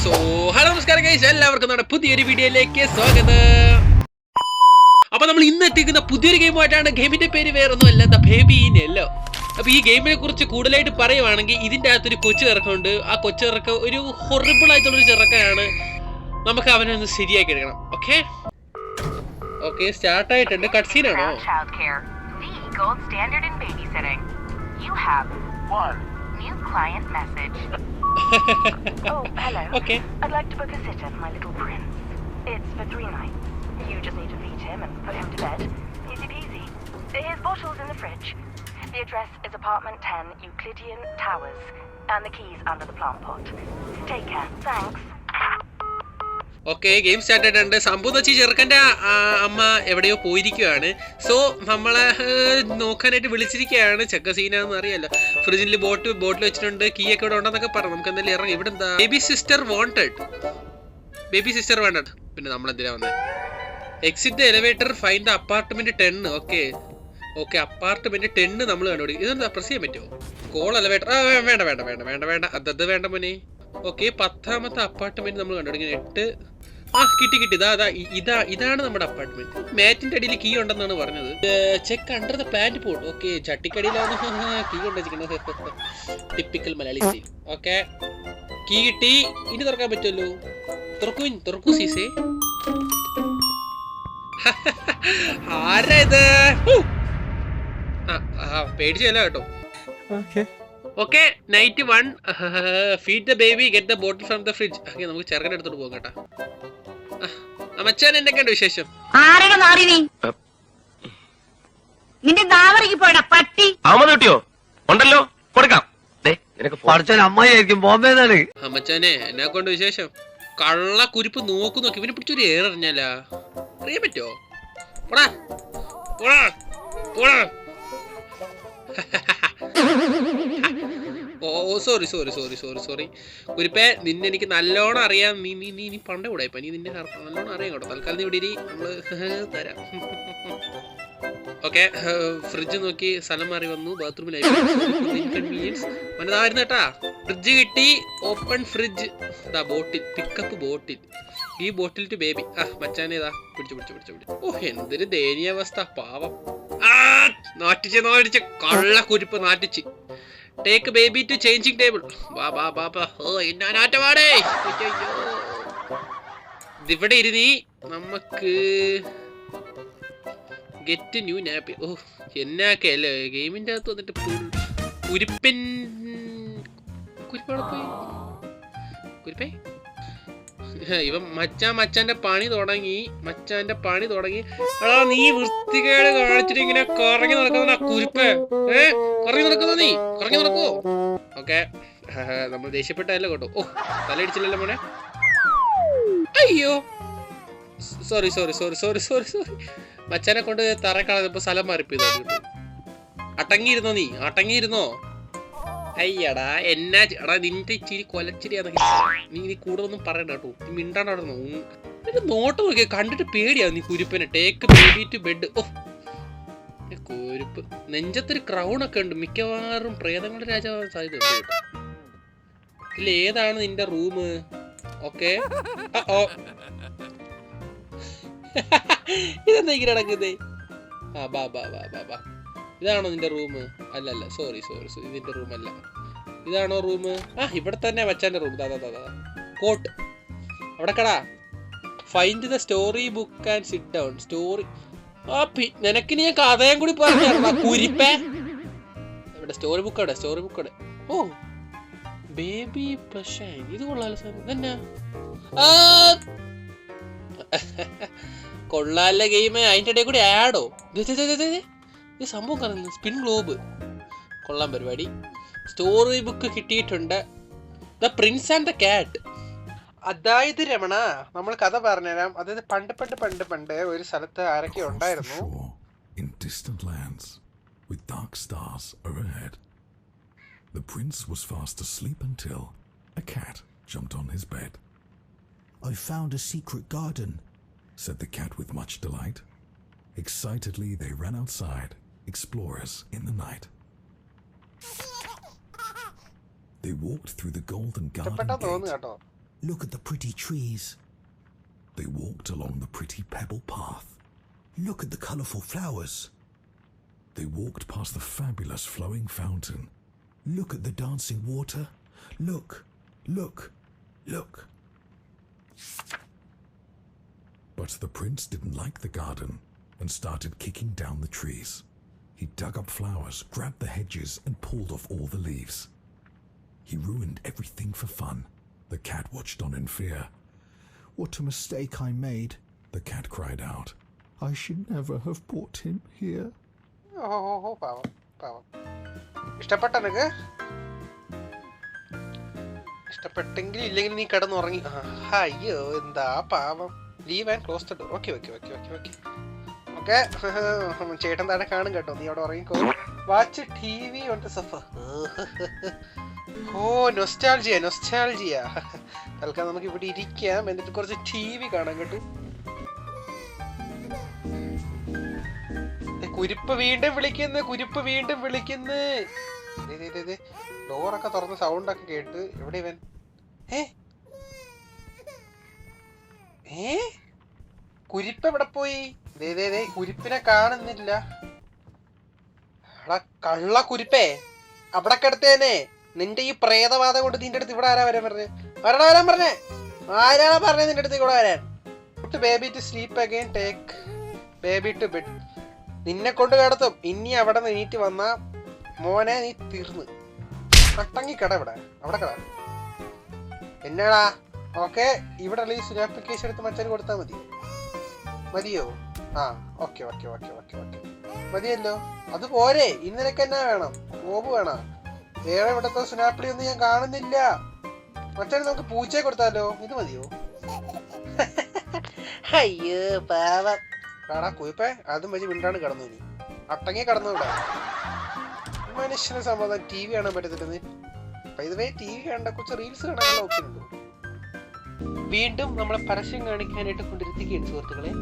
So hello നമസ്കാരം guys, എല്ലാവർക്കും നമ്മുടെ പുതിയൊരു വീഡിയോയിലേക്ക് സ്വാഗതം. അപ്പൊ നമ്മൾ ഇന്ന് എത്തിക്കുന്ന പുതിയൊരു ഗെയിമായിട്ടാണ്. ഗെയിമിന്റെ പേര് വേറൊന്നും അല്ല, ദ ബേബി ഇൻ യെല്ലോ. അപ്പൊ ഈ ഗെയിമിനെ കുറിച്ച് കൂടുതലായിട്ട് പറയുവാണെങ്കിൽ ഇതിന്റെ അകത്തൊരു കൊച്ചു ചെറുക്കമുണ്ട്. ആ കൊച്ചു ചെറുക്ക ഒരു ഹൊറിബിൾ ആയിട്ടുള്ളൊരു ചെറുക്കനാണ്. നമുക്ക് അവനെ ഒന്ന് ശരിയാക്കി എടുക്കണം. ഓക്കെ ഓക്കെ, സ്റ്റാർട്ട് ആയിട്ടുണ്ട്. Cut സീനാണോ? New client message. Oh, hello. Okay. I'd like to book a sitter for my little prince. It's for 3 nights. You just need to feed him and put him to bed. Easy peasy. His bottle's in the fridge. The address is apartment 10, Euclidean Towers, and the key's under the plant pot. Take care. Thanks. Okay, game start ആയിട്ടുണ്ട്. സംഭവം വെച്ച് ചെറുക്കൻ്റെ അമ്മ എവിടെയോ പോയിരിക്കുകയാണ്. So നമ്മളെ നോക്കാനായിട്ട് വിളിച്ചിരിക്കുകയാണ്. ചെക്ക സീനാന്ന് അറിയാലോ. ഫ്രിഡ്ജിൽ ബോട്ടിൽ വെച്ചിട്ടുണ്ട്, കീ ഒക്കെ ഇവിടെ ഉണ്ടെന്നൊക്കെ പറഞ്ഞു. നമുക്ക് എന്തായാലും ഇറങ്ങി. ഇവിടെ എന്താ? Baby sister wanted. പിന്നെ നമ്മളെന്തിനാ വന്നത്? Exit the elevator, find the apartment 10. Okay, apartment 10 നമ്മൾ കണ്ടുപിടിക്കും. ഇതെന്താ പ്രസ് ചെയ്യാൻ പറ്റുമോ? കോൾ എലിവേറ്റർ വേണ്ട അത് വേണ്ട മോനെ. ഓക്കെ, 10ാമത്തെ അപ്പാർട്ട്മെന്റ് നമ്മൾ കണ്ടുപിടിക്കുന്നത്. 8. കിട്ടി. ഇതാണ് നമ്മുടെ അപ്പാർട്ട്മെന്റ്. മാറ്റിന്റെ അടിയിൽ കീ ഉണ്ടെന്നാണ് പറഞ്ഞത്. Check under the plant pot. Okay, ചട്ടിക്കടിയിലാണ് കീ കൊണ്ടുവച്ചിരിക്കുന്നത്. Typical Malayali style. Okay, key കിട്ടി. ഇനി തുറക്കാൻ പറ്റുമല്ലോ. തുറക്കൂ സീസേ. ആരാ ഇത്? പേടിച്ചല്ല കേട്ടോ. Okay, night 1. Feed the baby, get the bottle from the fridge. Okay, നമുക്ക് ചെറുക്കൻ്റെ അടുത്തോട്ട് പോകാം കേട്ടാ. മച്ചാൻ, എന്തൊക്കെയുണ്ട് വിശേഷം? ഉണ്ടല്ലോ, കൊടുക്കാം. അമ്മച്ചാനെ, എന്നെ കൊണ്ട് വിശേഷം? കള്ള കുരിപ്പ് നോക്കി ഇവനെ പിടിച്ചൊരു ഏററിഞ്ഞാലാ. അറിയാൻ പറ്റുമോ? ഓ സോറി കുരിപ്പേ, നിന്നെ എനിക്ക് നല്ലോണം അറിയാം. നീ പണ്ടേ കൂടെ നീ നിന്നെ നല്ലോണം അറിയാം കേട്ടോ. തൽക്കാലം നീ ഇവിടെ ഇരി, നമ്മള് തരാം. ഓക്കെ, ഫ്രിഡ്ജ് നോക്കി സ്ഥലം മാറി വന്നു. ബാത്റൂമിലായി. ഇൻകൺവീനിയൻസ് മനതായിരുന്നു കേട്ടാ. ഫ്രിഡ്ജ് കിട്ടി. Open fridge. Bottle, pick up bottle. ഈ ബോട്ടിൽ ടു ബേബി. മച്ചാനേതാ? പിടിച്ചു. ഓ, എന്തൊരു ദയനീയാവസ്ഥ, പാവം. നാട്ടിച്ച് കള്ള കുരിപ്പ് നാട്ടിച്ച്. Take baby to changing table. ഇവിടെ ഇരുന്നീ. നമുക്ക് ഗെറ്റ് ന്യൂ നാപ്പി. ഓ, എന്നൊക്കെ അല്ലേ ഗെയിമിന്റെ അകത്ത് വന്നിട്ട് കുരിപ്പൻ. കുരിപ്പേ, ഇവൻ മച്ചാന്റെ പണി തുടങ്ങി. എടാ, നീ വൃത്തികേട് കാണിച്ചിട്ട് ഇങ്ങനെ കറങ്ങി നടക്കുന്ന കുരിപ്പേ. കറങ്ങി നടക്കുവോ? ഓക്കെ, നമ്മൾ ദേഷ്യപ്പെട്ടല്ലോ കേട്ടോ. ഓ, തലയിടിച്ചില്ലല്ലോ മോനെ. അയ്യോ, സോറി. മച്ചാനെ കൊണ്ട് തറക്കളഞ്ഞപ്പോ സ്ഥലം മാറിപ്പോയി. അടങ്ങിയിരുന്നോ? അയ്യടാ, എടാ നിന്റെ ഇച്ചിരി കൊലച്ചിരിയാന്ന്. നീ കൂടുതലൊന്നും പറയണ്ട കേട്ടോ. നീ മിണ്ടാണ്ടോ. നോട്ട് നോക്കിയ കണ്ടിട്ട് പേടിയാ നീ കുരിപ്പനെ. Take baby to bed. ഓ, കുരിപ്പ്. നെഞ്ചത്തൊരു ക്രൗൺ ഒക്കെ ഉണ്ട്. മിക്കവാറും പ്രേതങ്ങളുടെ രാജാവാൻ സാധ്യത ഉണ്ട്. ഇതിൽ ഏതാണ് നിന്റെ റൂം? ഓക്കെ, ഇതെന്താ ഇങ്ങനെ നടക്കുന്നേ? ബാ. ഇതാണോ നിന്റെ റൂം? അല്ല, സോറി, ഇതിന്റെ റൂം അല്ല. ഇതാണോ റൂം? ഇവിടെ തന്നെ മച്ചാന്റെ റൂം. കോട്ട് അവിടെ കടാ. Find the story book and sit down. Story. നിനക്ക് നീ കഥയും കൂടി പറഞ്ഞു കുരിപ്പേ. ഇവിടെ സ്റ്റോറി ബുക്ക് അവിടെ. ഓ, ബേബി പ്ലസ്. ഇത് കൊള്ളാലോ സാധനം തന്നെ. കൊള്ളാല ഗെയിം. അതിന്റെ ഇടയിൽ കൂടി ആഡോ. ഈ സംഭവം കാണുന്നു. Spin globe. കൊള്ളാൻ പരിപാടി. സ്റ്റോറി ബുക്ക് കിട്ടിയിട്ടുണ്ട്. The Prince and the cat. അതായത് രമണ, നമ്മൾ കഥ പറഞ്ഞുതരാം. അതായത് പണ്ട് ഒരു സ്ഥലത്ത് ആരൊക്കെ ഉണ്ടായിരുന്നു. In distant lands, with dark stars overhead, the prince was fast asleep until a cat jumped on his bed. I found a secret garden, said the cat with much delight. Excitedly, they ran outside, explorers in the night. They walked through the golden garden gate Look at the pretty trees. They walked along the pretty pebble path. Look at the colourful flowers. They walked past the fabulous flowing fountain. Look at the dancing water. Look, look, look. But the prince didn't like the garden and started kicking down the trees. He dug up flowers, grabbed the hedges, and pulled off all the leaves. He ruined everything for fun. The cat watched on in fear. What a mistake I made. The cat cried out. I should never have brought him here. ഓഹോ പാവം പാവം. ഇഷ്ടപ്പെട്ട നിനക്ക്? ഇഷ്ടപ്പെട്ടെങ്കിൽ ഇല്ലെങ്കിൽ നീ കിടന്നുറങ്ങി. അയ്യോ എന്താ പാവം. Leave and close the door. Okay okay okay okay okay okay. ചേട്ടൻ താഴെ കാണും കേട്ടോ, നീ അവിടെ ഉറങ്ങിക്കോ. Watch TV on the sofa. ഓ നൊസ്റ്റാൾജിയ നൊസ്റ്റാൾജിയ. തൽക്കാലം നമുക്ക് ഇവിടെ ഇരിക്കാം, എന്നിട്ട് കുറച്ച് TV കാണാം കേട്ടോ. കുരിപ്പ് വീണ്ടും വിളിക്കുന്നു, കുരിപ്പ് വീണ്ടും വിളിക്കുന്നു. ഡോറൊക്കെ തുറന്ന് സൗണ്ടൊക്കെ കേട്ട്. എവിടെ ഇവൻ? കുരിപ്പ് എവിടെ പോയി? കുരിപ്പിനെ കാണുന്നില്ല. എടാ കള്ള കുരിപ്പേ, അവിടെ കിടത്തേനെ. നിന്റെ ഈ പ്രേതവാദം കൊണ്ട് നിന്റെ അടുത്ത് ഇവിടെ ആരാ വരാൻ പറഞ്ഞേ? വരാൻ പറഞ്ഞേ? ആരാണ് പറഞ്ഞേ നിന്റെ അടുത്ത് ഇവിടെ വരാൻ? Baby to sleep again, take baby to bed. നിന്നെ കൊണ്ട് കിടത്തും. ഇനി അവിടെ നിന്ന് നീറ്റ് വന്നാ മോനെ നീ തീർന്ന്. കട്ടങ്ങി കട ഇവിടെ, അവിടെ കട. എന്നാടാ? ഓക്കെ, ഇവിടെ ഈ ആപ്ലിക്കേഷൻ എടുത്ത് മച്ചാൻ കൊടുത്താൽ മതിയോ? ആ okay okay okay okay okay മതിയല്ലോ. അത് പോരെ, ഇന്നലേക്ക് എന്നാ വേണം? മോബ് വേണം? വേറെ ഇവിടത്തെ സ്നാപ്പിളി ഒന്നും ഞാൻ കാണുന്നില്ല. മച്ചാൻ നമുക്ക് പൂച്ചയെ കൊടുത്താലോ? ഇത് മതിയോ? അയ്യോ പാവം. കാണാ കുയിപ്പേ, അതും വെച്ച് മിണ്ടാണ് കിടന്നു. ഇനി അട്ടങ്ങി കിടന്നു ഇവിടെ. മനുഷ്യനെ സമ്മതം TV കാണാൻ പറ്റത്തില്ലെന്ന്. ഇതുവേ TV കാണേണ്ട കുറച്ച് റീൽസ് കാണാനുള്ള ഓപ്ഷൻ ഉണ്ടോ? വീണ്ടും നമ്മളെ പരസ്യം കാണിക്കാനായിട്ട് കൊണ്ടിരുത്തിക്കുകയാണ് സുഹൃത്തുക്കളെ.